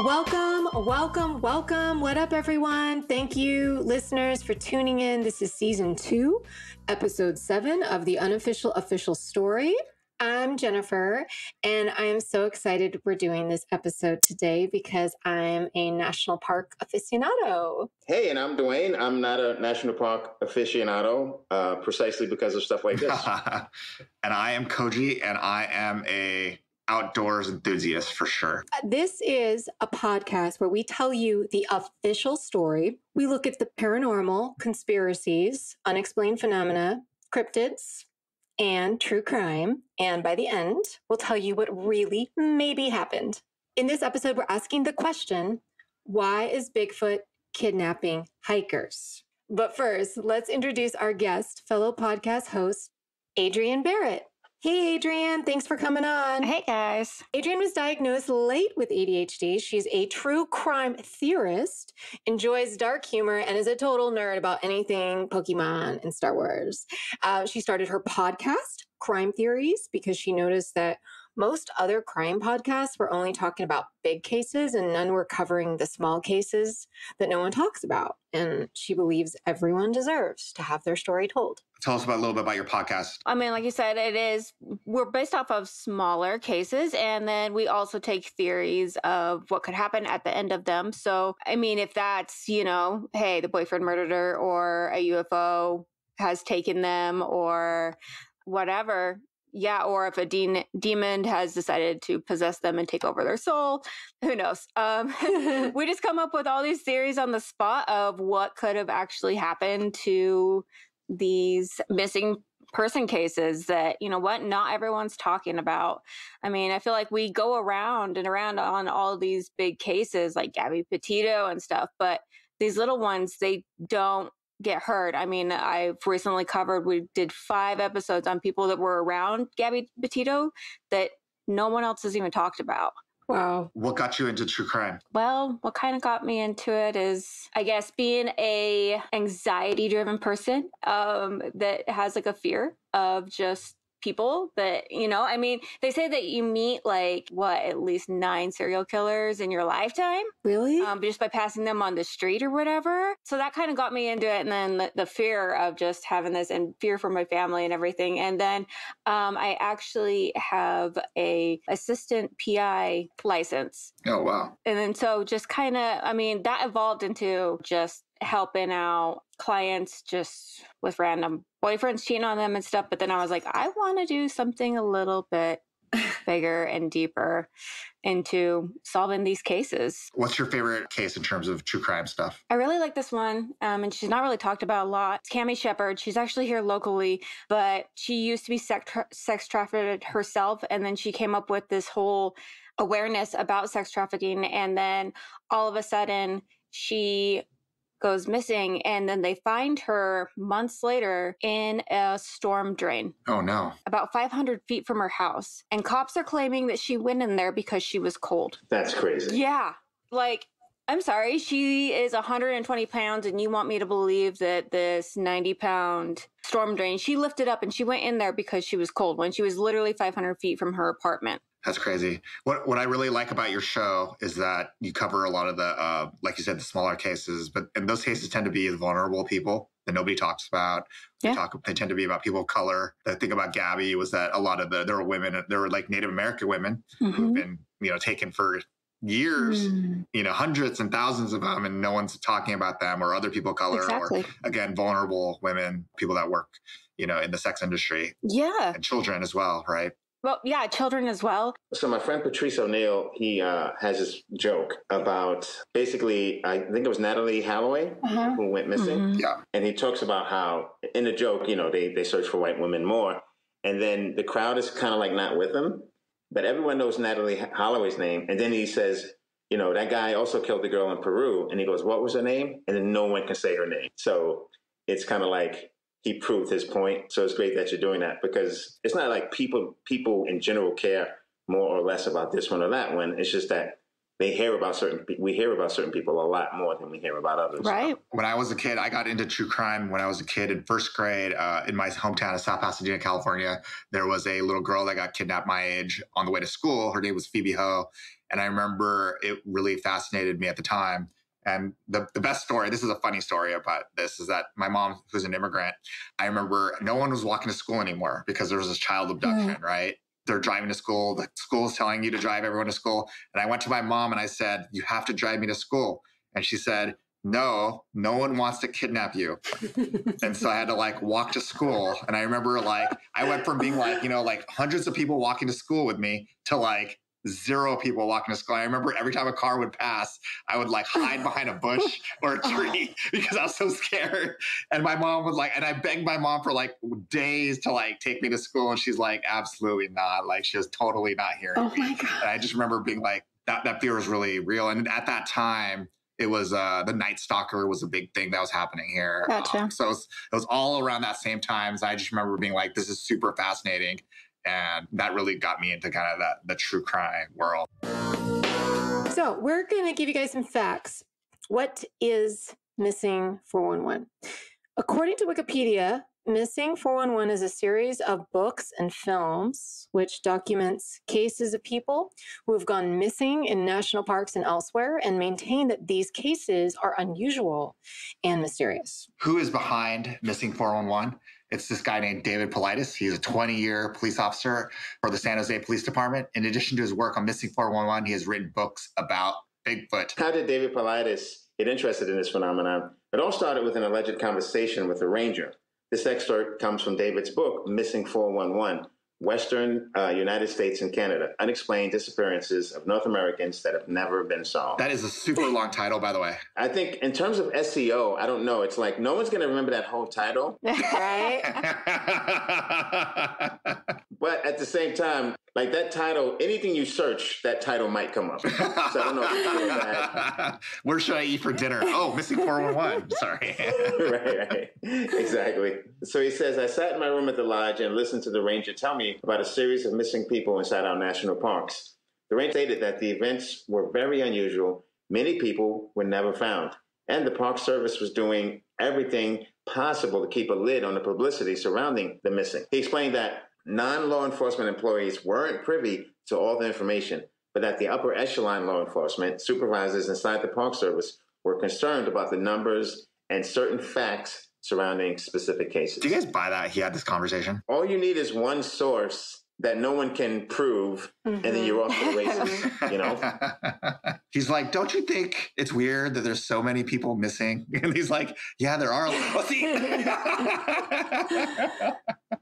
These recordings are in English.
Welcome. What up, everyone? Thank you, listeners, for tuning in. This is season 2, episode 7 of the Unofficial Official Story. I'm Jennifer, and I am so excited we're doing this episode today because I'm a national park aficionado. Hey, and I'm Dwayne. I'm not a national park aficionado, precisely because of stuff like this. And I am Koji, and I am a outdoors enthusiast for sure. This is a podcast where we tell you the official story. We look at the paranormal, conspiracies, unexplained phenomena, cryptids, and true crime. And by the end, we'll tell you what really maybe happened. In this episode, we're asking the question, why is Bigfoot kidnapping hikers? But first, let's introduce our guest, fellow podcast host, Adriann Barrett. Hey, Adriann. Thanks for coming on. Hey, guys. Adriann was diagnosed late with ADHD. She's a true crime theorist, enjoys dark humor, and is a total nerd about anything Pokemon and Star Wars. She started her podcast, Crime Theories, because she noticed that most other crime podcasts were only talking about big cases and none were covering the small cases that no one talks about. And she believes everyone deserves to have their story told. Tell us a little bit about your podcast. I mean, like you said, we're based off of smaller cases, and then we also take theories of what could happen at the end of them. So, I mean, if that's, hey, the boyfriend murdered her, or a UFO has taken them, or whatever. Yeah, or if a demon has decided to possess them and take over their soul, who knows? We just come up with all these theories on the spot of what could have actually happened to these missing person cases that, not everyone's talking about. I mean, I feel like we go around and around on all these big cases like Gabby Petito and stuff, but these little ones, they don't get heard. I mean, I've recently we did 5 episodes on people that were around Gabby Petito that no one else has even talked about. Wow. What got you into true crime? Well, what kind of got me into it is, I guess, being a anxiety-driven person that has like a fear of just people that, I mean, they say that you meet at least 9 serial killers in your lifetime. Really? Just by passing them on the street or whatever. So that kind of got me into it. And then the fear of just having this and fear for my family and everything. And then I actually have a assistant PI license. Oh, wow. And then so just kind of, I mean, that evolved into just helping out clients just with random boyfriends cheating on them and stuff. But then I was like, I want to do something a little bit bigger and deeper into solving these cases. What's your favorite case in terms of true crime stuff? I really like this one, and she's not really talked about a lot. It's Cammie Shepherd. She's actually here locally, but she used to be sex trafficked herself, and then she came up with this whole awareness about sex trafficking, and then all of a sudden she goes missing, and then they find her months later in a storm drain. Oh, no. About 500 feet from her house. And cops are claiming that she went in there because she was cold. That's crazy. Yeah. I'm sorry, she is 120 pounds, and you want me to believe that this 90-pound storm drain, she lifted up and she went in there because she was cold when she was literally 500 feet from her apartment. That's crazy. What I really like about your show is that you cover a lot of the, like you said, the smaller cases, and those cases tend to be the vulnerable people that nobody talks about. They tend to be about people of color. The thing about Gabby was that a lot of there were like Native American women who've been, taken for years, hundreds and thousands of them, and no one's talking about them, or other people of color, exactly. Or again, vulnerable women, people that work, in the sex industry. Yeah. And children as well, right? Well, yeah, children as well. So my friend Patrice O'Neill, he has this joke about basically, I think it was Natalie Holloway who went missing. Mm-hmm. Yeah. And he talks about how in the joke, they search for white women more. And then the crowd is kind of like not with them. But everyone knows Natalie Holloway's name. And then he says, that guy also killed the girl in Peru. And he goes, what was her name? And then no one can say her name. So it's kind of like he proved his point. So it's great that you're doing that, because it's not like people in general care more or less about this one or that one. It's just that we hear about certain people a lot more than we hear about others. Right. When I was a kid, I got into true crime when I was a kid in first grade in my hometown of South Pasadena, California. There was a little girl that got kidnapped my age on the way to school. Her name was Phoebe Ho. And I remember it really fascinated me at the time. And the best story, this is a funny story about this, is that my mom, who's an immigrant, I remember no one was walking to school anymore because there was this child abduction, right? They're driving to school. The school's telling you to drive everyone to school. And I went to my mom and I said, you have to drive me to school. And she said, no one wants to kidnap you. And so I had to like walk to school. And I remember like, I went from being like, like hundreds of people walking to school with me to like 0 people walking to school. I remember every time a car would pass, I would like hide behind a bush or a tree because I was so scared. And my mom would like, and I begged my mom for like days to like take me to school. And she's like, absolutely not. Like she was totally not hearing me. My God. And I just remember being like, that fear was really real. And at that time, it was the Night Stalker was a big thing that was happening here. Gotcha. So it was all around that same time. So I just remember being like, this is super fascinating. And that really got me into kind of the true crime world. So we're going to give you guys some facts. What is Missing 411? According to Wikipedia, Missing 411 is a series of books and films which documents cases of people who have gone missing in national parks and elsewhere and maintain that these cases are unusual and mysterious. Who is behind Missing 411? It's this guy named David Paulides. He's a 20-year police officer for the San Jose Police Department. In addition to his work on Missing 411, he has written books about Bigfoot. How did David Paulides get interested in this phenomenon? It all started with an alleged conversation with a ranger. This excerpt comes from David's book, Missing 411, Western United States and Canada, Unexplained Disappearances of North Americans that have never been solved. That is a super long title, by the way. I think in terms of SEO, I don't know. It's like no one's going to remember that whole title. Right? But at the same time, like that title, anything you search, that title might come up. So I don't know if you feel that. Where should I eat for dinner? Oh, Missing 411. Sorry. Right. Exactly. So he says, I sat in my room at the lodge and listened to the ranger tell me about a series of missing people inside our national parks. The ranger stated that the events were very unusual. Many people were never found. And the Park Service was doing everything possible to keep a lid on the publicity surrounding the missing. He explained that non-law enforcement employees weren't privy to all the information, but that the upper echelon law enforcement supervisors inside the Park Service were concerned about the numbers and certain facts surrounding specific cases. Do you guys buy that he had this conversation? All you need is one source that no one can prove, and then you're off to the races, you know? He's like, don't you think it's weird that there's so many people missing? And he's like, yeah, there are.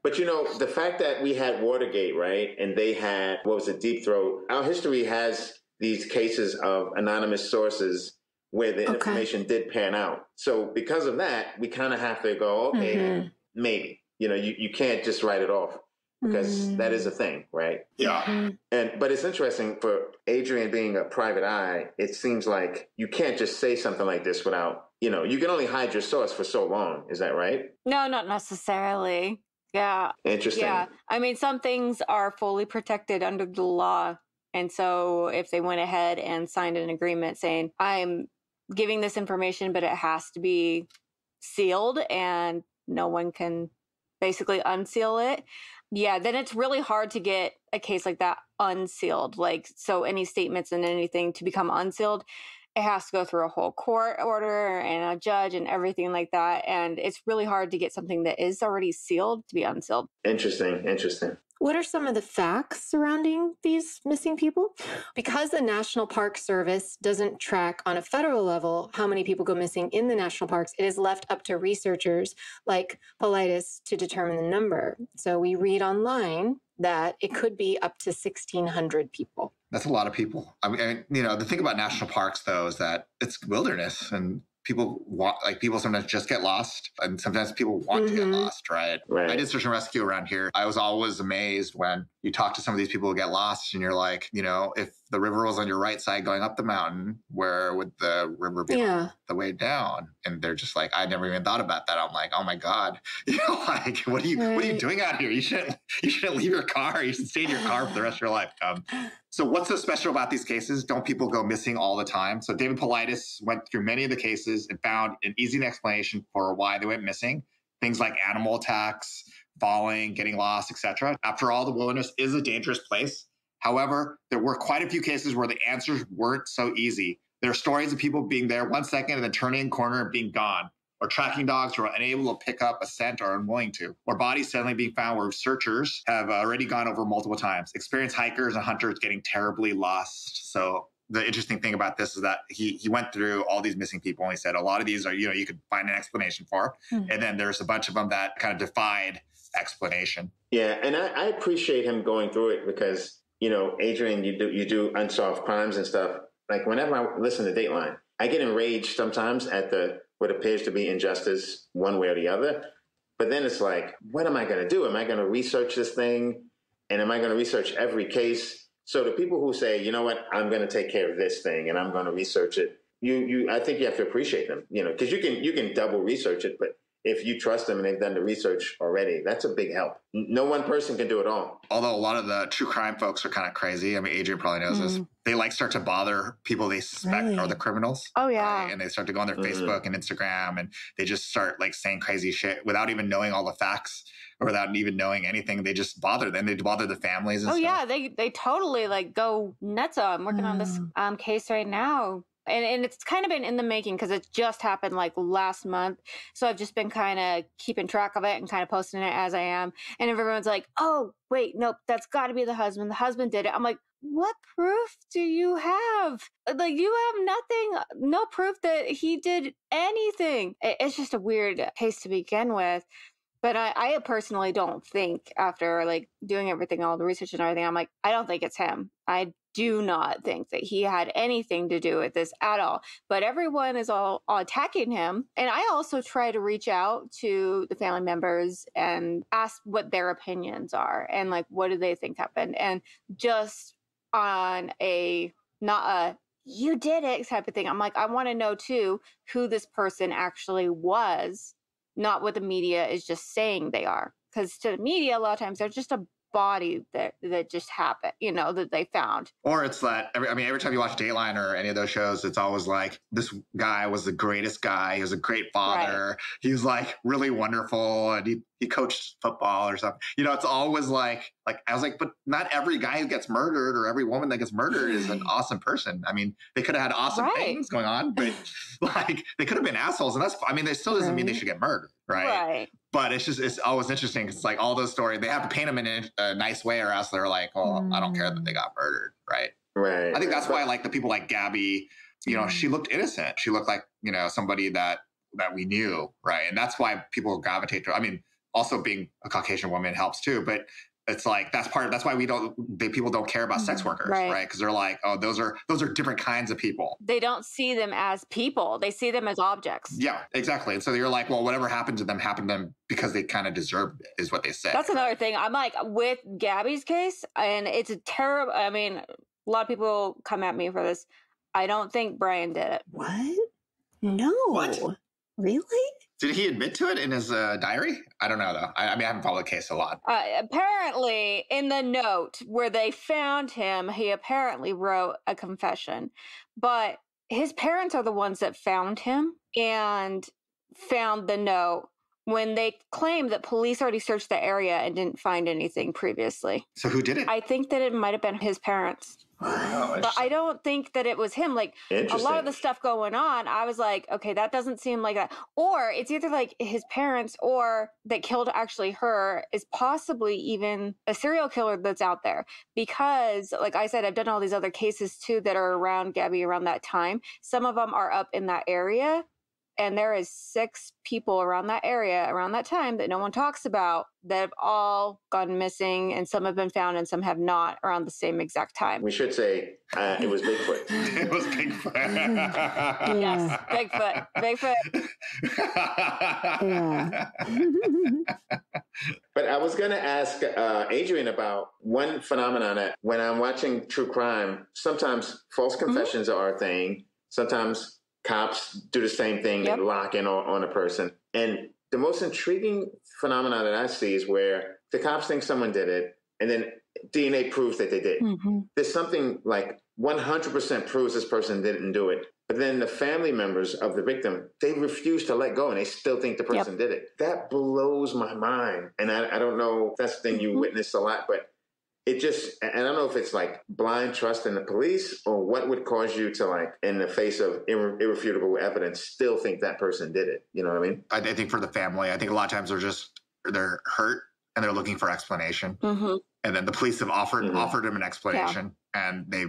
But, you know, the fact that we had Watergate, right, and they had, Deep Throat, our history has these cases of anonymous sources where the information did pan out. So because of that, we kind of have to go, okay, maybe. You know, you can't just write it off. Because that is a thing, right? Yeah. But it's interesting for Adriann being a private eye. It seems like you can't just say something like this without, you can only hide your source for so long. Is that right? No, not necessarily. Yeah. Interesting. Yeah. I mean, some things are fully protected under the law. And so if they went ahead and signed an agreement saying, I'm giving this information, but it has to be sealed and no one can basically unseal it. Yeah, then it's really hard to get a case like that unsealed. Like, so any statements and anything to become unsealed, it has to go through a whole court order and a judge and everything like that. And it's really hard to get something that is already sealed to be unsealed. Interesting. What are some of the facts surrounding these missing people? Because the National Park Service doesn't track on a federal level how many people go missing in the national parks, it is left up to researchers like Paulides to determine the number. So we read online that it could be up to 1,600 people. That's a lot of people. I mean, the thing about national parks, though, is that it's wilderness and people sometimes just get lost, and sometimes people want to get lost, right? I did search and rescue around here. I was always amazed when you talk to some of these people who get lost and you're like, if the river was on your right side going up the mountain, where would the river be the way down? And they're just like, I never even thought about that. I'm like, oh my God, like, what are you doing out here? You shouldn't leave your car. You should stay in your car for the rest of your life. So what's so special about these cases? Don't people go missing all the time? So David Paulides went through many of the cases and found an easy explanation for why they went missing. Things like animal attacks, falling, getting lost, etc. After all, the wilderness is a dangerous place. However, there were quite a few cases where the answers weren't so easy. There are stories of people being there 1 second and then turning a corner and being gone, or tracking dogs who are unable to pick up a scent or unwilling to, or bodies suddenly being found where searchers have already gone over multiple times. Experienced hikers and hunters getting terribly lost. So the interesting thing about this is that he went through all these missing people, and he said a lot of these are, you could find an explanation for. And then there's a bunch of them that kind of defied explanation. Yeah, and I appreciate him going through it because, Adriann, you do unsolved crimes and stuff. Like whenever I listen to Dateline, I get enraged sometimes at what appears to be injustice one way or the other. But then it's like, what am I going to do? Am I going to research this thing? And am I going to research every case? So the people who say, you know what, I'm going to take care of this thing and I'm going to research it, I think you have to appreciate them, because you can double research it, but if you trust them and they've done the research already, that's a big help. No one person can do it all. Although a lot of the true crime folks are kind of crazy. I mean, Adriann probably knows this. They start to bother people they suspect are the criminals. Oh, yeah. Right? And they start to go on their Facebook and Instagram, and they just start saying crazy shit without even knowing all the facts or without even knowing anything. They just bother them. They bother the families and stuff. Yeah. They totally go nuts. I'm working on this case right now. And it's kind of been in the making because it just happened last month. So I've just been kind of keeping track of it and kind of posting it as I am. And everyone's like, oh, wait, nope, that's got to be the husband. The husband did it. I'm like, what proof do you have? You have nothing, no proof that he did anything. It's just a weird case to begin with. But I personally don't think, after doing everything, all the research and everything, I'm like, I don't think it's him. I do not think that he had anything to do with this at all. But everyone is all attacking him. And I also try to reach out to the family members and ask what their opinions are and what do they think happened. And just on not a you did it type of thing. I'm like, I want to know too who this person actually was. Not what the media is just saying they are. Because to the media, a lot of times, they're just a body that just happened, that they found. Or it's that, every time you watch Dateline or any of those shows, it's always like, this guy was the greatest guy. He was a great father. Right. He was really wonderful. And he coached football or something. It's always I was like, but not every guy who gets murdered or every woman that gets murdered is an awesome person. I mean, they could have had awesome things going on, but they could have been assholes. And that still doesn't mean they should get murdered. Right. But it's always interesting. It's all those stories, they have to paint them in a nice way or else they're like, oh, I don't care that they got murdered. Right. I think that's why I like the people like Gabby, she looked innocent. She looked like, somebody that we knew. Right. And that's why people gravitate to her. I mean, also being a Caucasian woman helps too, but it's that's why people don't care about sex workers, right? Because they're like, oh, those are different kinds of people. They don't see them as people. They see them as objects. Yeah, exactly. And so you're like, well, whatever happened to them because they kind of deserved it, is what they say. That's another thing. I'm like, with Gabby's case, and it's a terrible, a lot of people come at me for this. I don't think Brian did it. What? No. What? Really? Did he admit to it in his diary? I don't know, though. I haven't followed the case a lot. Apparently, in the note where they found him, he apparently wrote a confession. But his parents are the ones that found him and found the note when they claim that police already searched the area and didn't find anything previously. So who did it? I think that it might have been his parents. Oh, but I don't think that it was him. A lot of the stuff going on, I was like, okay, that doesn't seem like that. Or it's either his parents or that killed actually her is possibly even a serial killer that's out there. Because like I said, I've done all these other cases too that are around Gabby around that time. Some of them are up in that area. And there is 6 people around that area, around that time, that no one talks about, that have all gone missing, and some have been found and some have not around the same exact time. We should say it was Bigfoot. It was Bigfoot. Yes, Bigfoot. Bigfoot. Yeah. But I was going to ask Adriann about one phenomenon that when I'm watching true crime, sometimes false confessions are a thing. Sometimes cops do the same thing, they lock in on a person. And the most intriguing phenomenon that I see is where the cops think someone did it, and then DNA proves that they did. Mm-hmm. There's something like 100% proves this person didn't do it. But then the family members of the victim, they refuse to let go, and they still think the person did it. That blows my mind. And I don't know if that's the thing you witness a lot, but it just, and I don't know if it's like blind trust in the police or what would cause you to, like, in the face of irrefutable evidence, still think that person did it. You know what I mean? I think for the family, I think a lot of times they're hurt and they're looking for explanation. Mm-hmm. And then the police have offered them an explanation, and they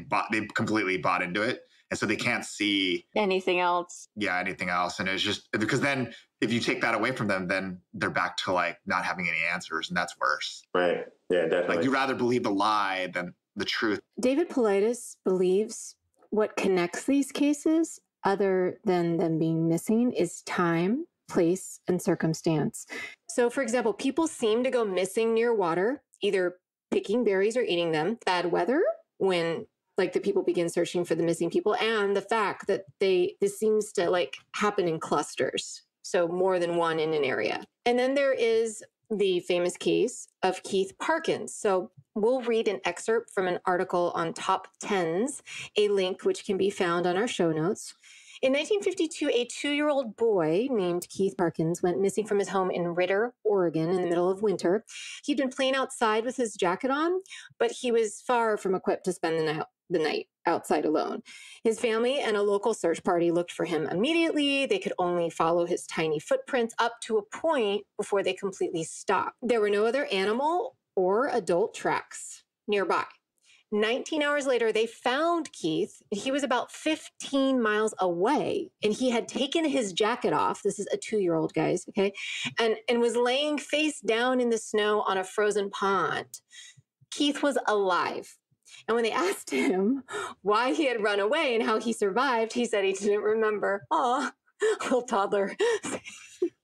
completely bought into it. And so they can't see anything else. Yeah, anything else. And it's just because then if you take that away from them, then they're back to like not having any answers, and that's worse. Right. Yeah, definitely. Like you rather believe the lie than the truth. David Paulides believes what connects these cases, other than them being missing, is time, place, and circumstance. So, for example, people seem to go missing near water, either picking berries or eating them. Bad weather, when like the people begin searching for the missing people, and the fact that this seems to like happen in clusters. So more than one in an area. And then there is the famous case of Keith Parkins. So we'll read an excerpt from an article on Top Tens, a link which can be found on our show notes. In 1952, a 2-year-old boy named Keith Parkins went missing from his home in Ritter, Oregon, in the middle of winter. He'd been playing outside with his jacket on, but he was far from equipped to spend the night outside alone. His family and a local search party looked for him immediately. They could only follow his tiny footprints up to a point before they completely stopped. There were no other animal or adult tracks nearby. 19 hours later, they found Keith. He was about 15 miles away, and he had taken his jacket off. This is a 2-year-old, guys, okay? And was laying face down in the snow on a frozen pond. Keith was alive. And when they asked him why he had run away and how he survived, he said he didn't remember. Aw, little toddler.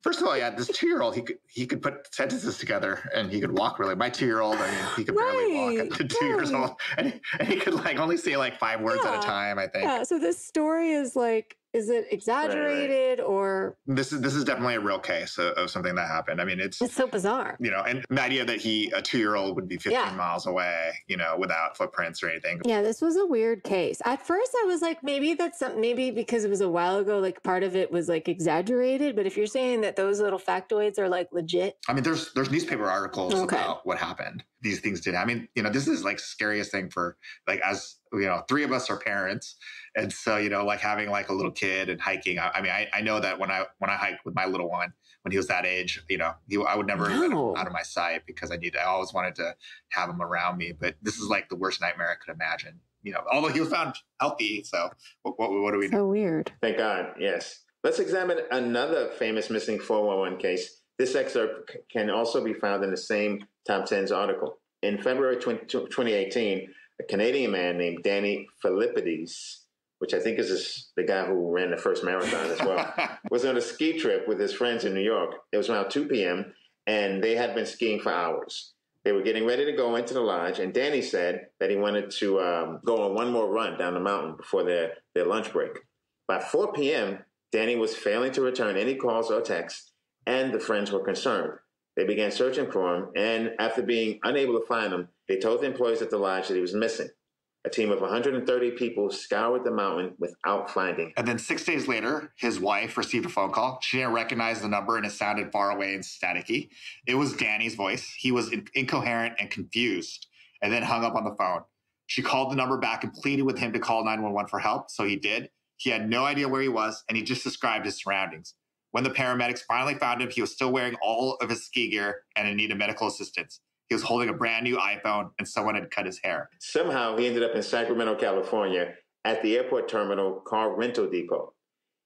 First of all, yeah, this 2-year-old, he could put sentences together and he could walk really. My 2-year-old, I mean, he could barely walk at 2 years old. And he could like only say like 5 words at a time, I think. Yeah, so this story is like, is it exaggerated or? This is definitely a real case of something that happened. I mean, it's so bizarre. You know, and the idea that a 2-year-old would be 15 miles away, you know, without footprints or anything. Yeah, this was a weird case. At first I was like, maybe maybe because it was a while ago, like part of it was like exaggerated. But if you're saying that those little factoids are like legit. I mean, there's newspaper articles about what happened. These things did. I mean, you know, this is like scariest thing for like, as you know, 3 of us are parents. And so, you know, like having like a little kid and hiking. I mean, I know that when I hiked with my little one, when he was that age, you know, I would never let him out of my sight because I always wanted to have him around me. But this is like the worst nightmare I could imagine, you know, although he was found healthy. So what do we do? So weird. Thank God. Yes. Let's examine another famous missing 411 case. This excerpt can also be found in the same Top Tens article. In February 2018, a Canadian man named Danny Philippides, which I think is the guy who ran the first marathon as well, was on a ski trip with his friends in New York. It was around 2 p.m., and they had been skiing for hours. They were getting ready to go into the lodge, and Danny said that he wanted to go on one more run down the mountain before their lunch break. By 4 p.m., Danny was failing to return any calls or texts, and the friends were concerned. They began searching for him, and after being unable to find him, they told the employees at the lodge that he was missing. A team of 130 people scoured the mountain without finding him. And then 6 days later, his wife received a phone call. She didn't recognize the number, and it sounded far away and staticky. It was Danny's voice. He was incoherent and confused, and then hung up on the phone. She called the number back and pleaded with him to call 911 for help, so he did. He had no idea where he was, and he just described his surroundings. When the paramedics finally found him, he was still wearing all of his ski gear and in need of medical assistance. He was holding a brand new iPhone, and someone had cut his hair. Somehow he ended up in Sacramento, California, at the airport terminal car rental depot.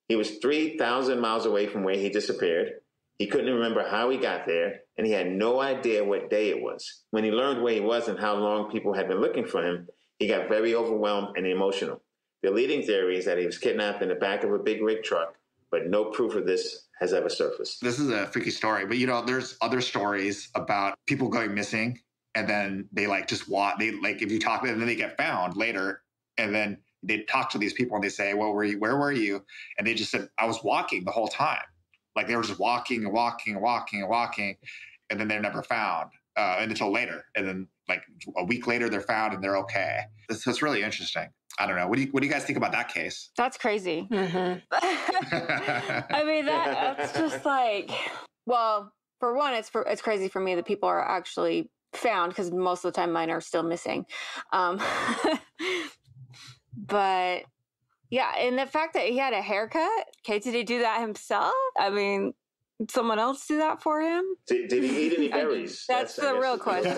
He was 3,000 miles away from where he disappeared. He couldn't remember how he got there, and he had no idea what day it was. When he learned where he was and how long people had been looking for him, he got very overwhelmed and emotional. The leading theory is that he was kidnapped in the back of a big rig truck, but no proof of this has ever surfaced. This is a freaky story, but there's other stories about people going missing, and then they just walk. They if you talk to them, and then they get found later, and then they talk to these people and they say, "Well, where were you?" And they just said, "I was walking the whole time." Like they were just walking and walking and walking and walking, and then they're never found until later. And then a week later, they're found and they're okay. So it's really interesting. I don't know. What do you guys think about that case? That's crazy. Mm-hmm. I mean, that's just well, for one, it's crazy for me that people are actually found, because most of the time mine are still missing. But yeah, and the fact that he had a haircut, okay, did he do that himself? I mean, someone else do that for him? Did he eat any berries? That's the real question.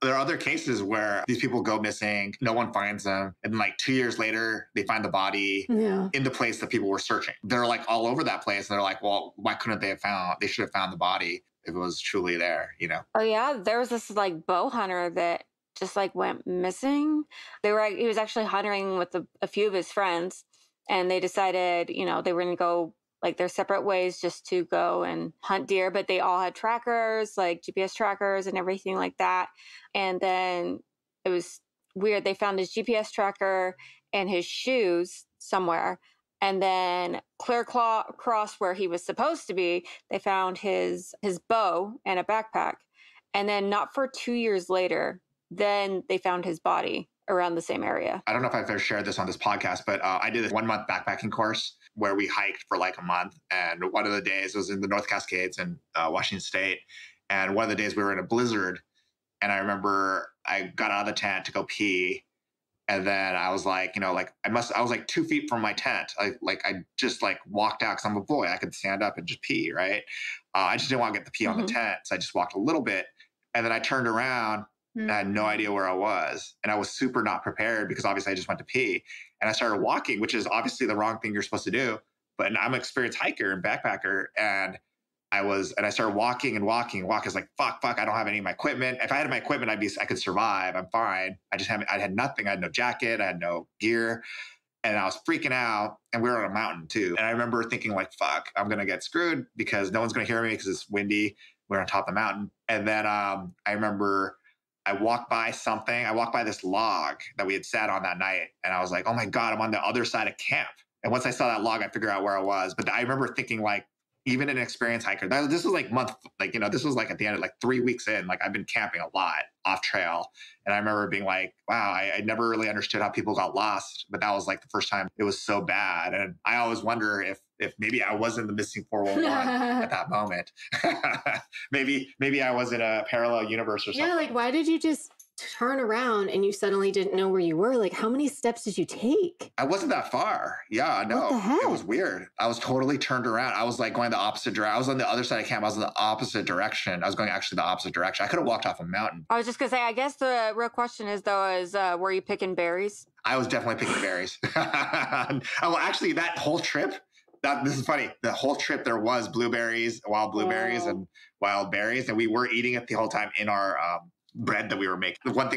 There are other cases where these people go missing, no one finds them, and 2 years later, they find the body in the place that people were searching. They're all over that place, and they're like, well, why couldn't they have found? They should have found the body if it was truly there, Oh yeah, there was this bow hunter that just went missing. He was actually hunting with a few of his friends, and they decided, they were going to go their separate ways just to go and hunt deer, but they all had trackers, GPS trackers and everything like that. And then it was weird. They found his GPS tracker and his shoes somewhere. And then clear across where he was supposed to be, they found his bow and a backpack. And then not for 2 years later, then they found his body around the same area. I don't know if I've ever shared this on this podcast, but I did a 1-month backpacking course where we hiked for a month. And one of the days was in the North Cascades in Washington State. And one of the days we were in a blizzard. And I remember I got out of the tent to go pee. And then I was I was 2 feet from my tent. I just walked out because I'm a boy. I could stand up and just pee, right? I just didn't want to get the pee on the tent. So I just walked a little bit. And then I turned around and I had no idea where I was. And I was super not prepared because obviously I just went to pee. And I started walking, which is obviously the wrong thing you're supposed to do. But I'm an experienced hiker and backpacker. And I started walking and walking and walking. I was like, fuck, I don't have any of my equipment. If I had my equipment, I could survive. I'm fine. I had nothing. I had no jacket. I had no gear. And I was freaking out. And we were on a mountain too. And I remember thinking fuck, I'm going to get screwed because no one's going to hear me because it's windy. We're on top of the mountain. And then I remember I walked by something. I walked by this log that we had sat on that night. And I was like, oh my God, I'm on the other side of camp. And once I saw that log, I figured out where I was. But I remember thinking even an experienced hiker, this was this was at the end of 3 weeks in, I've been camping a lot off trail. And I remember being wow, I never really understood how people got lost, but that was the first time it was so bad. And I always wonder if maybe I wasn't the missing 411 at that moment. maybe I was in a parallel universe or something. Yeah, why did you just turn around and you suddenly didn't know where you were? How many steps did you take? I wasn't that far. Yeah, no. What the heck? It was weird. I was totally turned around. I was going the opposite direction. I was on the other side of camp. I was in the opposite direction. I was going actually the opposite direction. I could have walked off a mountain. I was just going to say, I guess the real question is, were you picking berries? I was definitely picking berries. Well, actually, that whole trip, this is funny. The whole trip, there was blueberries, wild blueberries and wild berries. And we were eating it the whole time in our bread that we were making. One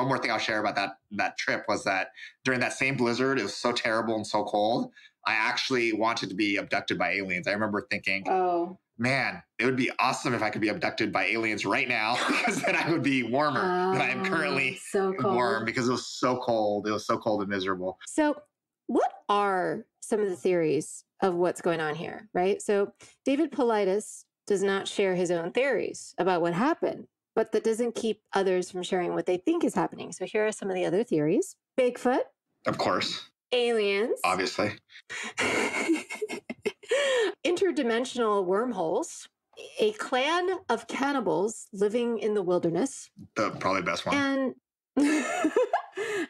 more thing I'll share about that trip was that during that same blizzard, it was so terrible and so cold. I actually wanted to be abducted by aliens. I remember thinking, man, it would be awesome if I could be abducted by aliens right now, because then I would be warmer than I am currently warm, because it was so cold. It was so cold and miserable. So what are some of the theories of what's going on here, right? So David Paulides does not share his own theories about what happened, but that doesn't keep others from sharing what they think is happening. So here are some of the other theories. Bigfoot. Of course. Aliens. Obviously. Interdimensional wormholes. A clan of cannibals living in the wilderness. The probably best one.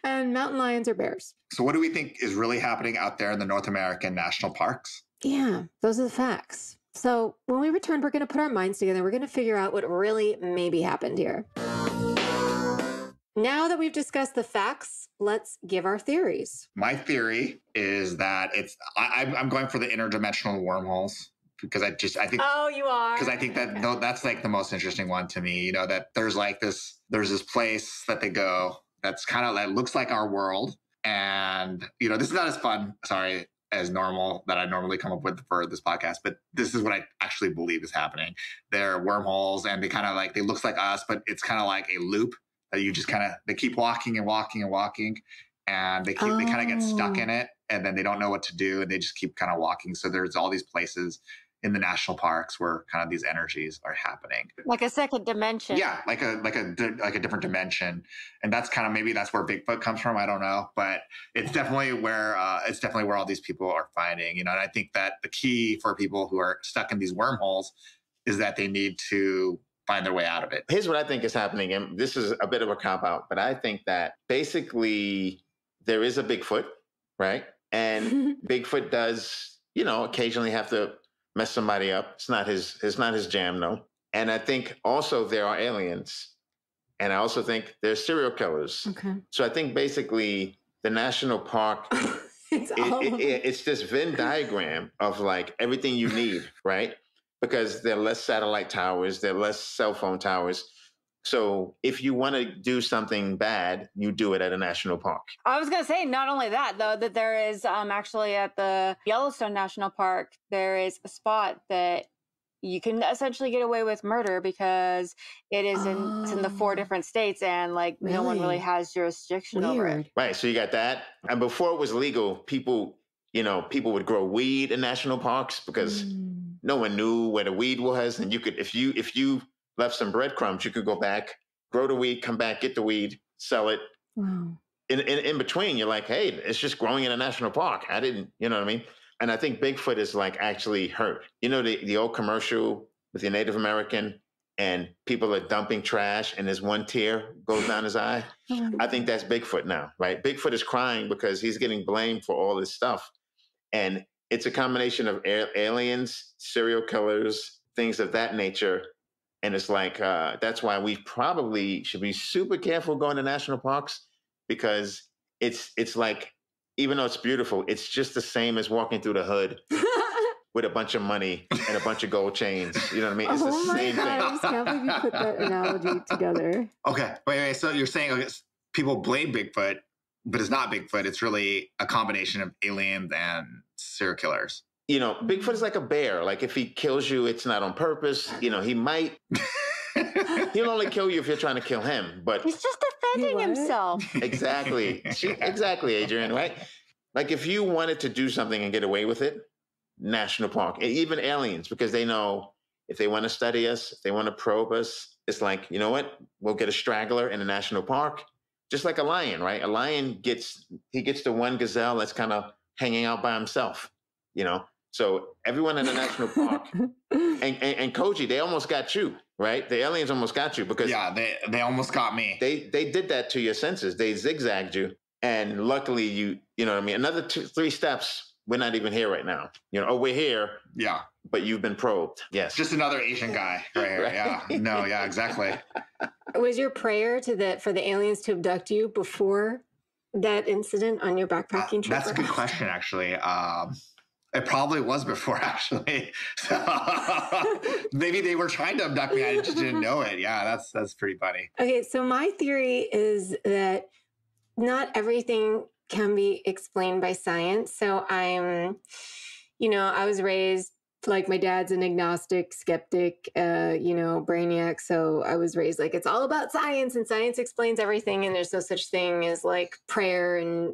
And mountain lions or bears. So what do we think is really happening out there in the North American national parks? Yeah, those are the facts. So when we return, we're going to put our minds together. We're going to figure out what really maybe happened here. now that we've discussed the facts, let's give our theories. My theory is that I'm going for the interdimensional wormholes because I think. Oh, you are? Because I think that that's like the most interesting one to me. You know, that there's this place that they go that's kind of like looks like our world, and you know, this is not as fun. Sorry. As normal that I normally come up with for this podcast, but this is what I actually believe is happening. They're wormholes, and they looks like us, but it's kind of like a loop that you just they keep walking and walking and walking, and they kind of get stuck in it, and then they don't know what to do, and they just keep kind of walking. So there's all these places in the national parks where kind of these energies are happening, like a second dimension. Yeah, like a different dimension, and that's kind of maybe that's where Bigfoot comes from. I don't know, but it's definitely where all these people are finding. You know, and I think that the key for people who are stuck in these wormholes is that they need to find their way out of it. Here's what I think is happening, and this is a bit of a cop out, but I think that basically there is a Bigfoot, right? And Bigfoot does, you know, occasionally have to mess somebody up. It's not his jam, though. And I think also there are aliens. And I also think there's serial killers. Okay. So I think basically the national park, it's this Venn diagram of like everything you need, right? Because there are less satellite towers, there are less cell phone towers. So if you want to do something bad, you do it at a national park. I was going to say, not only that, though, that there is actually at the Yellowstone National Park, there is a spot that you can essentially get away with murder because it's in the 4 different states, and like no one really has jurisdiction over it. Right. So you got that. And before it was legal, people would grow weed in national parks because no one knew where the weed was. And you could, if you left some breadcrumbs, you could go back, grow the weed, come back, get the weed, sell it. Wow. In between, you're like, hey, it's just growing in a national park. I didn't, you know what I mean? And I think Bigfoot is like actually hurt. You know, the old commercial with the Native American and people are dumping trash and there's one tear goes down his eye. I think that's Bigfoot now, right? Bigfoot is crying because he's getting blamed for all this stuff. And it's a combination of aliens, serial killers, things of that nature. And it's like, that's why we probably should be super careful going to national parks, because it's like, even though it's beautiful, it's just the same as walking through the hood with a bunch of money and a bunch of gold chains. You know what I mean? It's the same thing. I just can't believe you put that analogy together. Okay. Wait. So you're saying people blame Bigfoot, but it's not Bigfoot. It's really a combination of aliens and serial killers. You know, Bigfoot is like a bear. Like if he kills you, it's not on purpose. You know, he might... He'll only kill you if you're trying to kill him, but... He's just defending himself. Exactly. Exactly, Adriann, right? Like if you wanted to do something and get away with it, national park, even aliens, because they know if they want to study us, if they want to probe us, it's like, you know what? We'll get a straggler in a national park, just like a lion, right? A lion gets the one gazelle that's kind of hanging out by himself, you know? So everyone in the national park, and Koji, they almost got you, right? The aliens almost got you because they almost got me. They did that to your senses. They zigzagged you, and luckily you know what I mean. Another 3 steps, we're not even here right now. You know, we're here. Yeah, but you've been probed. Yes, just another Asian guy right here. Right. Yeah, no, yeah, exactly. Was your prayer for the aliens to abduct you before that incident on your backpacking trip? That's a good question, actually. It probably was before, actually. So maybe they were trying to abduct me. I just didn't know it. Yeah, that's pretty funny. Okay, so my theory is that not everything can be explained by science. So I was raised like my dad's an agnostic, skeptic, brainiac. So I was raised like it's all about science and science explains everything. And there's no such thing as like prayer and,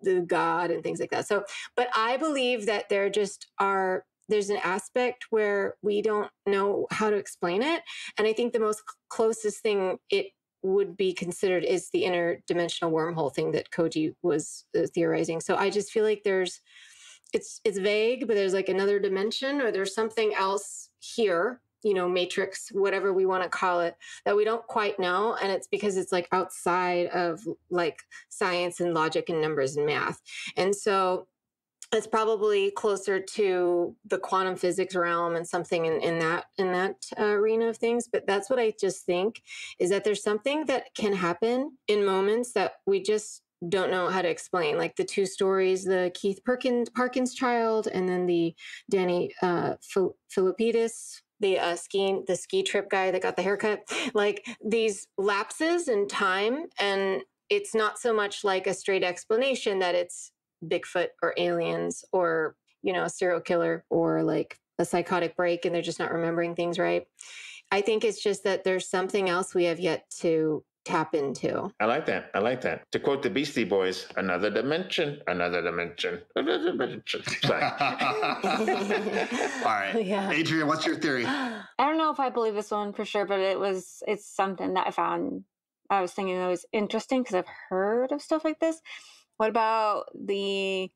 the God and things like that. So, but I believe that there's an aspect where we don't know how to explain it. And I think the most closest thing it would be considered is the interdimensional wormhole thing that Koji was theorizing. So I just feel like it's vague, but there's like another dimension or there's something else here, matrix, whatever we want to call it, that we don't quite know. And it's because it's like outside of like science and logic and numbers and math. And so It's probably closer to the quantum physics realm and something in that arena of things. But that's what I just think, is that there's something that can happen in moments that we just don't know how to explain. Like the two stories, the Keith Parkins child, and then the Danny Philippidis, the ski trip guy that got the haircut. Like these lapses in time, and it's not so much like a straight explanation that it's Bigfoot or aliens or, a serial killer or like a psychotic break and they're just not remembering things right. I think it's just that there's something else we have yet to tap into. I like that. To quote the Beastie Boys, another dimension, another dimension, another dimension. Sorry. All right. Yeah. Adriann, what's your theory? I don't know if I believe this one for sure, but it's something that I was thinking that was interesting because I've heard of stuff like this. What about the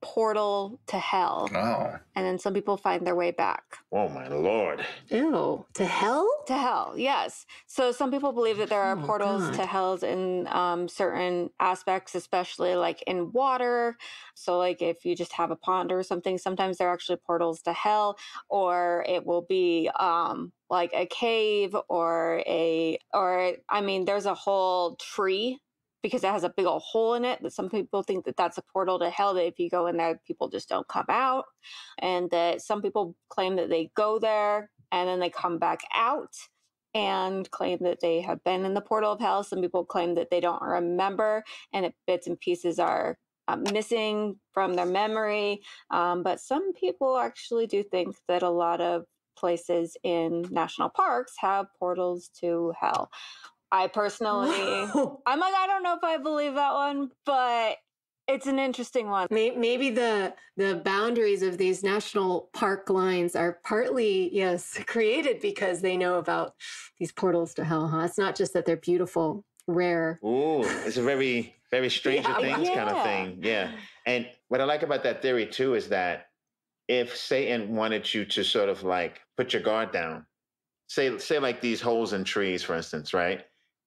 portal to hell? Oh. And then some people find their way back. Oh, my Lord. Ew. To hell? To hell, yes. So some people believe that there are portals to hells in certain aspects, especially like in water. So like if you just have a pond or something, sometimes there are actually portals to hell, or it will be like a cave or there's a whole tree because it has a big old hole in it that some people think that that's a portal to hell, that if you go in there, people just don't come out. And that some people claim that they go there and then they come back out and claim that they have been in the portal of hell. Some people claim that they don't remember and bits and pieces are missing from their memory. But some people actually do think that a lot of places in national parks have portals to hell. I personally, I'm like, I don't know if I believe that one, but it's an interesting one. Maybe the boundaries of these national park lines are partly, yes, created because they know about these portals to hell, huh? It's not just that they're beautiful, rare. Ooh, it's a very, very Stranger Things kind of thing. Yeah. And what I like about that theory too is that if Satan wanted you to sort of like put your guard down, say like these holes in trees, for instance, right?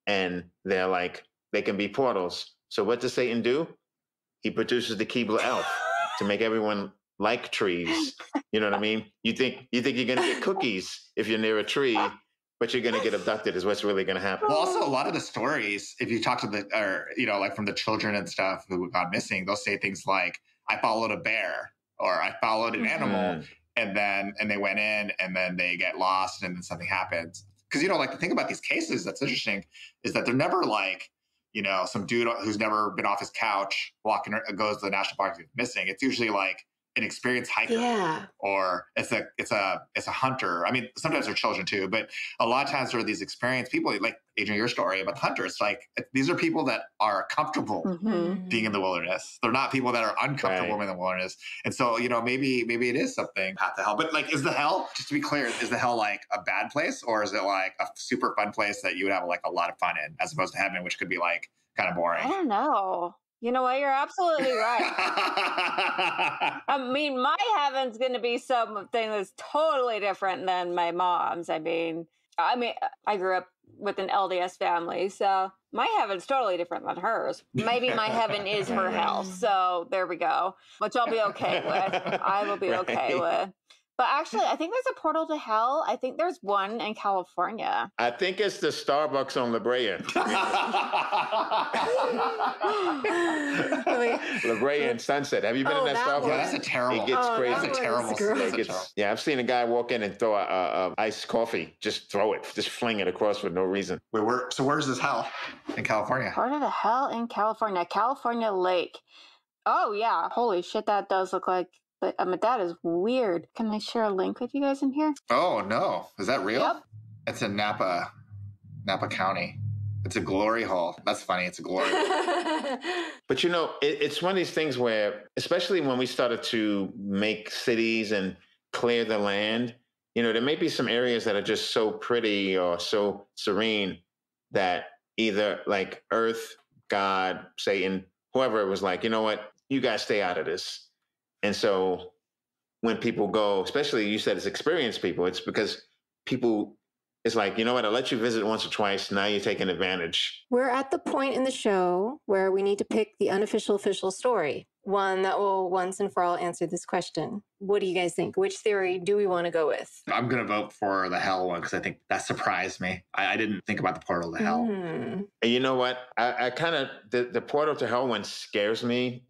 And they're like, they can be portals. So what does Satan do? He produces the Keebler elf to make everyone like trees. You know what I mean? You think you're going to get cookies if you're near a tree, but you're going to get abducted is what's really going to happen. Well, also a lot of the stories, if you talk to like from the children and stuff who got missing, they'll say things like, I followed a bear or I followed an animal and they went in and then they get lost and then something happens. Because, like the thing about these cases that's interesting is that they're never like, some dude who's never been off his couch walking or goes to the national park and missing. It's usually like an experienced hiker or it's a hunter. I mean, sometimes they're children too, but a lot of times there are these experienced people like Adriann, your story about the hunters. Like these are people that are comfortable being in the wilderness. They're not people that are uncomfortable in the wilderness. And so, maybe it is something path to hell. But like, is the hell, just to be clear, is the hell like a bad place or is it like a super fun place that you would have like a lot of fun in as opposed to heaven, which could be like kind of boring? I don't know. You know what? You're absolutely right. I mean, my heaven's going to be something that's totally different than my mom's. I mean, I grew up with an LDS family, so my heaven's totally different than hers. Maybe my heaven is her hell. So there we go, which I'll be okay with. I will be okay with. But actually, I think there's a portal to hell. I think there's one in California. I think it's the Starbucks on La Brea. La Brea and Sunset. Have you been in that Starbucks? Yeah, that's a terrible. It gets crazy. That's a terrible. Yeah, I've seen a guy walk in and throw a iced coffee. Just throw it. Just fling it across for no reason. Wait, where's this hell in California? Part of the hell in California. California Lake. Oh, yeah. Holy shit, that does look like... But that is weird. Can I share a link with you guys in here? Oh, no. Is that real? Yep. It's in Napa County. It's a glory hole. That's funny. It's a glory hole. But it's one of these things where, especially when we started to make cities and clear the land, there may be some areas that are just so pretty or so serene that either like Earth, God, Satan, whoever was like, you know what, you guys stay out of this. And so when people go, especially you said it's experienced people, it's because people, it's like, you know what, I'll let you visit once or twice. Now you're taking advantage. We're at the point in the show where we need to pick the unofficial official story. one that will once and for all answer this question. What do you guys think? Which theory do we want to go with? I'm going to vote for the hell one because I think that surprised me. I didn't think about the portal to hell. And you know what? I kind of, the portal to hell one scares me,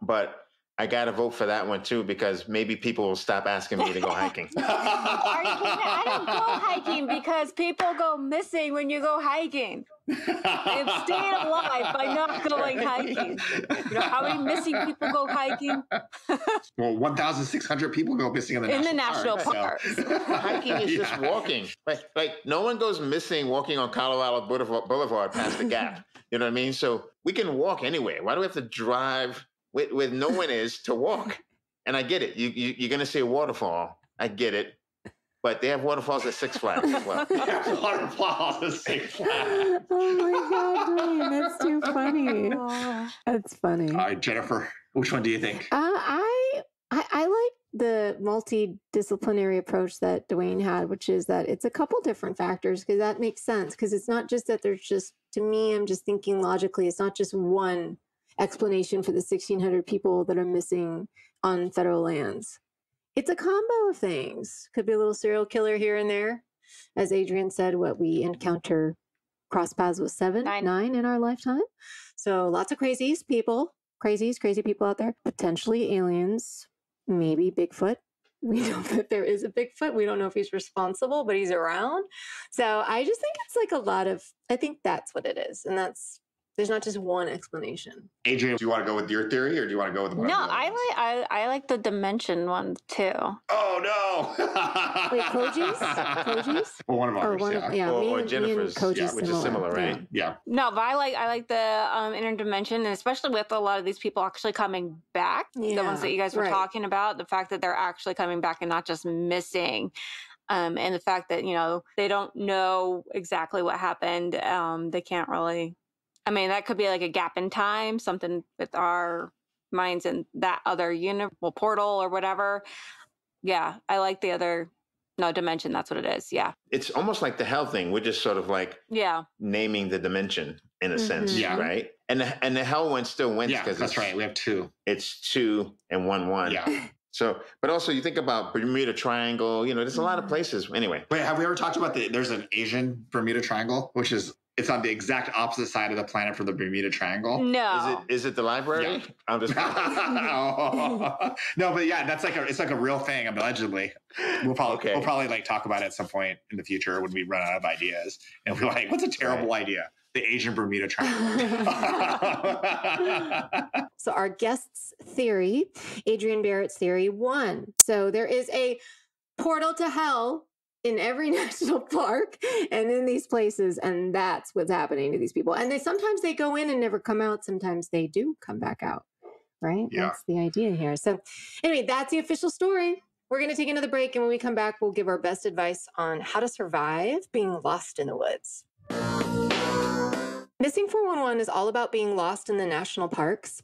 but I got to vote for that one too, because maybe people will stop asking me to go hiking. Are you kidding? I don't go hiking because people go missing when you go hiking. I'm staying alive by not going hiking. You know how many missing people go hiking? Well, 1,600 people go missing in the national park. So. Hiking is just walking. Like no one goes missing walking on Colorado Boulevard past the Gap. You know what I mean? So we can walk anywhere. Why do we have to drive with no one is to walk? And I get it. You're going to see a waterfall. I get it. But they have waterfalls at Six Flags as well. Waterfalls at Six Flags. Oh my God, Dwayne, that's too funny. That's funny. All right, Jennifer, which one do you think? I like the multidisciplinary approach that Dwayne had, which is that it's a couple different factors, because that makes sense. Because it's not just that there's just, to me, I'm just thinking logically, it's not just one explanation for the 1,600 people that are missing on federal lands. It's a combo of things. Could be a little serial killer here and there. As Adriann said, what we encounter cross paths with nine in our lifetime. So lots of crazy people out there. Potentially aliens, maybe Bigfoot. We know that there is a Bigfoot. We don't know if he's responsible, but he's around. So I just think it's like a lot of, I think that's what it is. And there's not just one explanation. Adriann, do you want to go with your theory or do you want to go with one? No, I like the dimension one too. Oh no! Wait, Koji's? Well, one of ours, or Jennifer's, which is similar, right? Yeah. No, but I like the interdimension, and especially with a lot of these people actually coming back. The ones that you guys were talking about, the fact that they're actually coming back and not just missing. And the fact that, they don't know exactly what happened. They can't really. I mean, that could be like a gap in time, something with our minds in that other portal or whatever. Yeah, I like the other dimension. That's what it is. Yeah. It's almost like the hell thing. We're just sort of like naming the dimension in a sense, right? And the hell one still wins because that's right. We have two. It's 2 and 1. Yeah. So, but also you think about Bermuda Triangle. There's a lot of places. Anyway, wait, have we ever talked about there's an Asian Bermuda Triangle, which is. It's on the exact opposite side of the planet from the Bermuda Triangle. No. Is it the library? Yeah. I'm just No, but yeah, it's like a real thing, allegedly. We'll probably like talk about it at some point in the future when we run out of ideas. And we're like, what's a terrible idea? The Asian Bermuda Triangle. So our guest's theory, Adriann Barrett's theory 1. So there is a portal to hell in every national park and in these places. And that's what's happening to these people. And sometimes they go in and never come out. Sometimes they do come back out, right? Yeah. That's the idea here. So anyway, that's the official story. We're going to take another break. And when we come back, we'll give our best advice on how to survive being lost in the woods. Missing 411 is all about being lost in the national parks.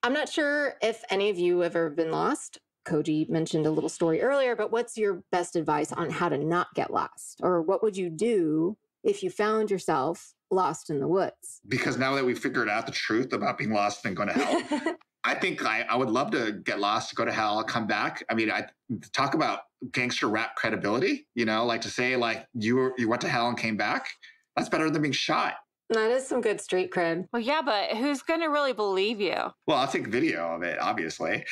I'm not sure if any of you have ever been lost. Koji mentioned a little story earlier, but what's your best advice on how to not get lost? Or what would you do if you found yourself lost in the woods? Because now that we've figured out the truth about being lost and going to hell, I think I would love to get lost, go to hell, come back. I mean, I talk about gangster rap credibility, like to say like you went to hell and came back. That's better than being shot. That is some good street cred. Well, yeah, but who's going to really believe you? Well, I'll take video of it, obviously.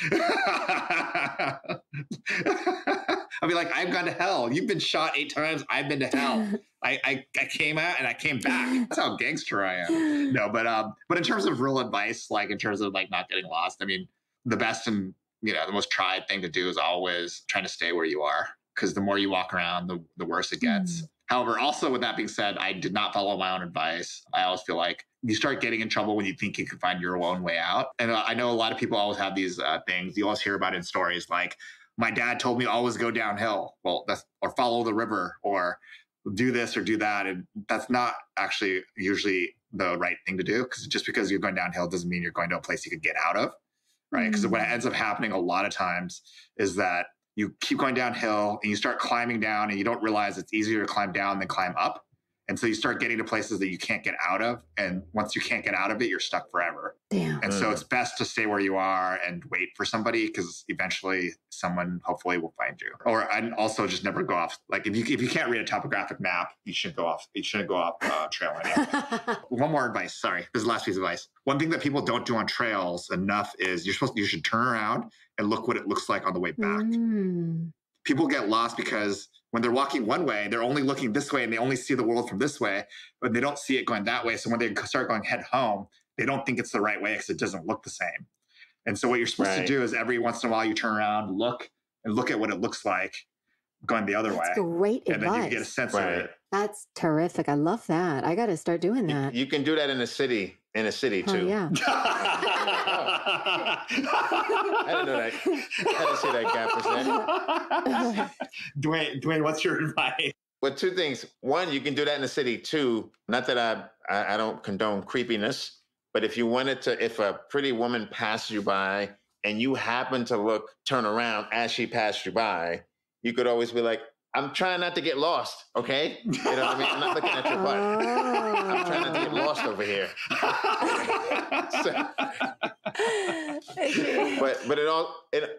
I'll be like, I've gone to hell. You've been shot 8 times. I've been to hell. I came out and I came back. That's how gangster I am. No, but in terms of real advice, like in terms of like not getting lost, I mean, the best and the most tried thing to do is always trying to stay where you are, because the more you walk around, the worse it gets. However, also with that being said, I did not follow my own advice. I always feel like you start getting in trouble when you think you can find your own way out. And I know a lot of people always have these things. You always hear about it in stories like, my dad told me always go downhill. Well, or follow the river, or do this or do that. And that's not actually usually the right thing to do, because just because you're going downhill doesn't mean you're going to a place you could get out of, right? Because what ends up happening a lot of times is that you keep going downhill and you start climbing down and you don't realize it's easier to climb down than climb up. And so you start getting to places that you can't get out of. And once you can't get out of it, you're stuck forever. Damn. And so it's best to stay where you are and wait for somebody, because eventually someone hopefully will find you. And also just never go off. Like if you can't read a topographic map, you shouldn't go off trail anyway. One more advice. Sorry, this is the last piece of advice. One thing that people don't do on trails enough is you should turn around and look what it looks like on the way back. People get lost because when they're walking one way, they're only looking this way and they only see the world from this way, but they don't see it going that way. So when they start going head home, they don't think it's the right way because it doesn't look the same. And so what you're supposed to do is every once in a while you turn around, look at what it looks like going the other way. Great advice. And then you can get a sense of it. That's terrific. I love that. I got to start doing that. You can do that in a city too. Oh, yeah. I didn't know that. I didn't see that gap was there. Dwayne, what's your advice? Well, two things. One, you can do that in the city too. Not that I don't condone creepiness, but if a pretty woman passes you by and you happen to turn around as she passed you by, you could always be like, I'm trying not to get lost, okay? You know what I mean? I'm not looking at your butt. I'm trying not to get lost over here. But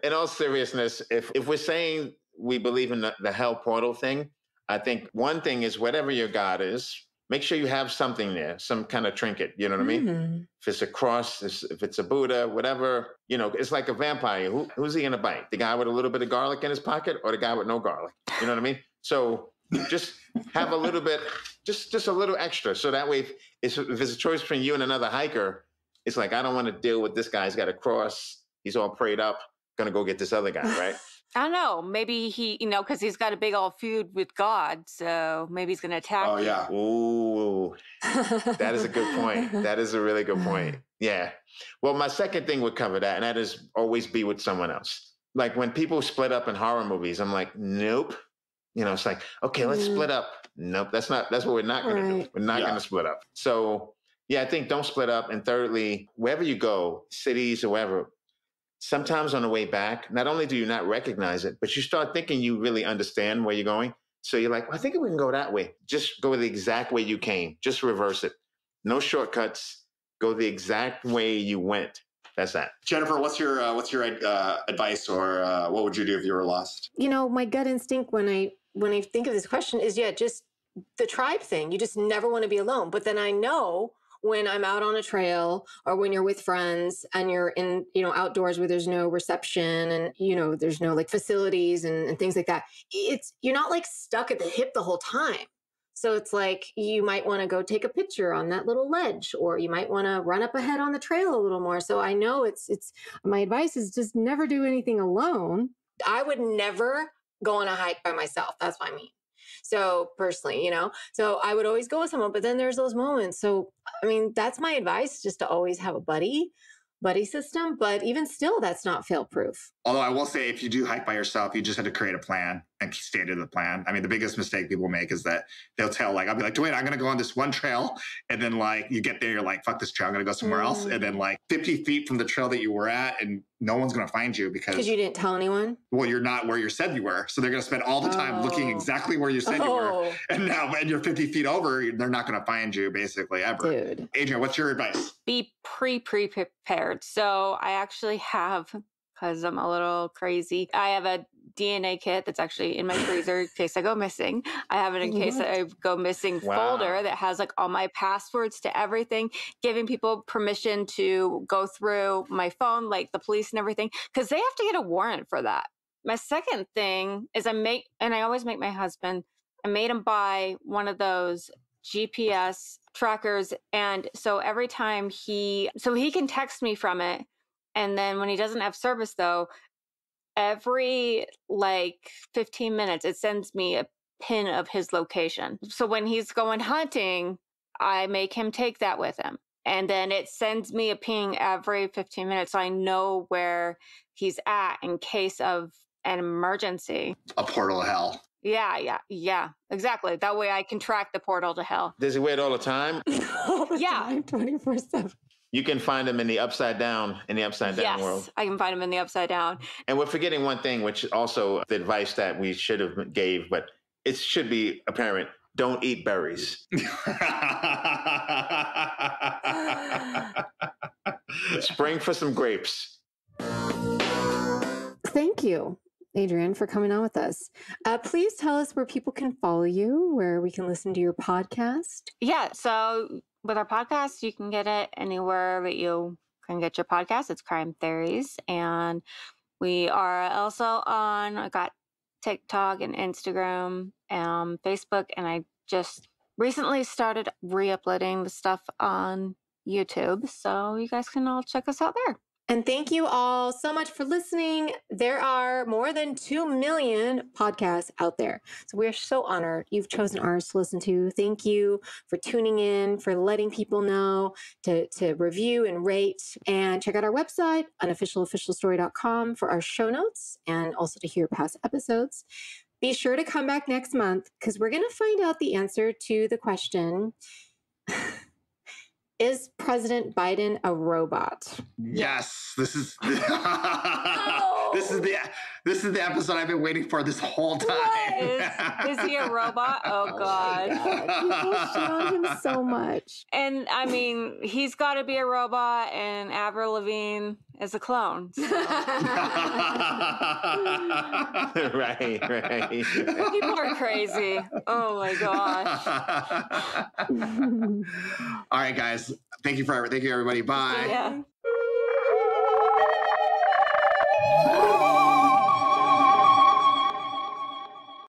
in all seriousness, if we're saying we believe in the hell portal thing, I think one thing is whatever your God is, make sure you have something there, some kind of trinket, you know what I mean? If it's a cross, if it's a Buddha, whatever, it's like a vampire. Who's he going to bite? The guy with a little bit of garlic in his pocket or the guy with no garlic? You know what I mean? So just have a little bit, just a little extra. So that way, if it's a choice between you and another hiker, it's like, I don't want to deal with this guy. He's got a cross. He's all prayed up. Going to go get this other guy, right? I don't know. Maybe he, because he's got a big old feud with God, so maybe he's going to attack. Oh, yeah. Ooh, that is a good point. That is a really good point. Yeah. Well, my second thing would cover that, and that is always be with someone else. Like when people split up in horror movies, I'm like, nope. It's like, okay, let's split up. Nope, that's what we're not going to do. We're not going to split up. So, yeah, I think don't split up. And thirdly, wherever you go, cities or wherever, sometimes on the way back, not only do you not recognize it, but you start thinking you really understand where you're going. So you're like, well, I think we can go that way. Just go the exact way you came. Just reverse it. No shortcuts. Go the exact way you went. That's that. Jennifer, what's your advice, or what would you do if you were lost? My gut instinct when I think of this question is, just the tribe thing. You just never want to be alone. But then I know when I'm out on a trail or when you're with friends and you're in, outdoors where there's no reception and, there's no like facilities and things like that, you're not like stuck at the hip the whole time. So it's like, you might want to go take a picture on that little ledge, or you might want to run up ahead on the trail a little more. So I know it's my advice is just never do anything alone. I would never go on a hike by myself. That's what I mean. So personally, so I would always go with someone, but then there's those moments. So, that's my advice, just to always have a buddy system. But even still, that's not fail proof. Although I will say, if you do hike by yourself, you just have to create a plan and stay to the plan. The biggest mistake people make is that they'll tell, I'll be like, Dwayne, I'm going to go on this one trail. And then you get there, you're like, fuck this trail, I'm going to go somewhere else. And then 50 feet from the trail that you were at, and no one's going to find you because you didn't tell anyone. Well, you're not where you said you were. So they're going to spend all the time looking exactly where you said you were. And now when you're 50 feet over, they're not going to find you basically ever. Dude. Adriann, what's your advice? Be pre-prepared. So I actually have, because I'm a little crazy, I have a DNA kit that's actually in my freezer in case I go missing. I have it in case I go missing folder that has all my passwords to everything, giving people permission to go through my phone, like the police and everything, because they have to get a warrant for that. My second thing is I always make my husband, I made him buy one of those GPS trackers. And so every time he can text me from it. And then when he doesn't have service though, every 15 minutes, it sends me a pin of his location. So when he's going hunting, I make him take that with him. And then it sends me a ping every 15 minutes. So I know where he's at in case of an emergency. A portal to hell. Yeah, exactly. That way I can track the portal to hell. Does he wear it all the time? All the time, 24/7. You can find them in the upside down world. Yes, I can find them in the upside down. And we're forgetting one thing, which also the advice that we should have gave, but it should be apparent. Don't eat berries. spring for some grapes. Thank you, Adriann, for coming on with us. Please tell us where people can follow you, where we can listen to your podcast. Yeah, so with our podcast, you can get it anywhere that you can get your podcast. It's Crime Theories. And we are also I got TikTok and Instagram, Facebook, and I just recently started re-uploading the stuff on YouTube. So you guys can all check us out there. And thank you all so much for listening. There are more than 2 million podcasts out there. So we're so honored you've chosen ours to listen to. Thank you for tuning in, for letting people know to review and rate. And check out our website, unofficialofficialstory.com, for our show notes and also to hear past episodes. Be sure to come back next month because we're going to find out the answer to the question, is President Biden a robot? Yes, this is this is the episode I've been waiting for this whole time. Is he a robot? Oh God. People shit on him so much. And I mean, he's got to be a robot, and Avril Lavigne is a clone. So. Right. People are crazy. Oh my gosh. All right, guys. Thank you everybody. Bye. Yeah.